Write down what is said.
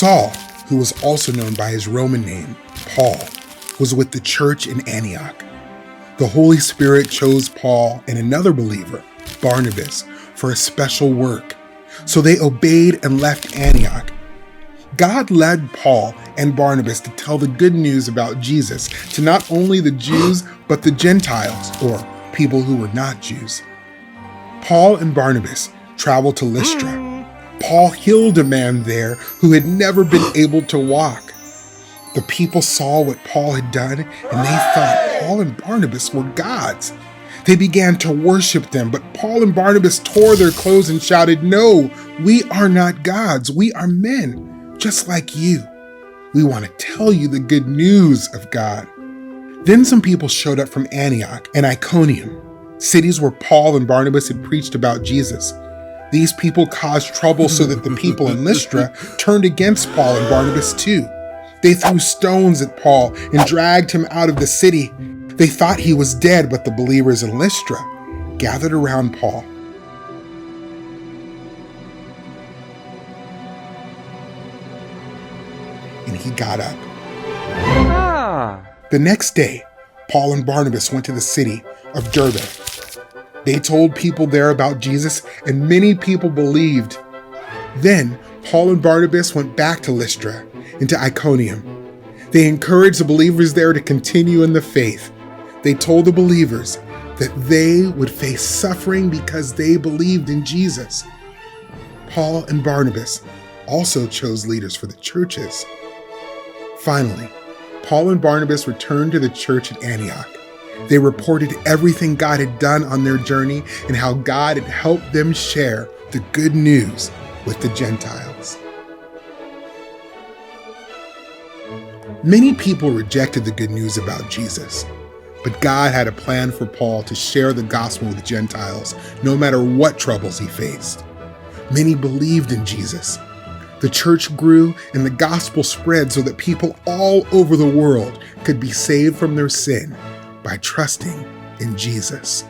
Saul, who was also known by his Roman name, Paul, was with the church in Antioch. The Holy Spirit chose Paul and another believer, Barnabas, for a special work. So they obeyed and left Antioch. God led Paul and Barnabas to tell the good news about Jesus to not only the Jews, but the Gentiles, or people who were not Jews. Paul and Barnabas traveled to Lystra. Paul healed a man there who had never been able to walk. The people saw what Paul had done, and they thought Paul and Barnabas were gods. They began to worship them, but Paul and Barnabas tore their clothes and shouted, "No, we are not gods. We are men, just like you. We want to tell you the good news of God." Then some people showed up from Antioch and Iconium, cities where Paul and Barnabas had preached about Jesus. These people caused trouble so that the people in Lystra turned against Paul and Barnabas too. They threw stones at Paul and dragged him out of the city. They thought he was dead, but the believers in Lystra gathered around Paul. And he got up. The next day, Paul and Barnabas went to the city of Derbe. They told people there about Jesus, and many people believed. Then Paul and Barnabas went back to Lystra and to Iconium. They encouraged the believers there to continue in the faith. They told the believers that they would face suffering because they believed in Jesus. Paul and Barnabas also chose leaders for the churches. Finally, Paul and Barnabas returned to the church at Antioch. They reported everything God had done on their journey and how God had helped them share the good news with the Gentiles. Many people rejected the good news about Jesus, but God had a plan for Paul to share the gospel with Gentiles, no matter what troubles he faced. Many believed in Jesus. The church grew and the gospel spread so that people all over the world could be saved from their sin by trusting in Jesus.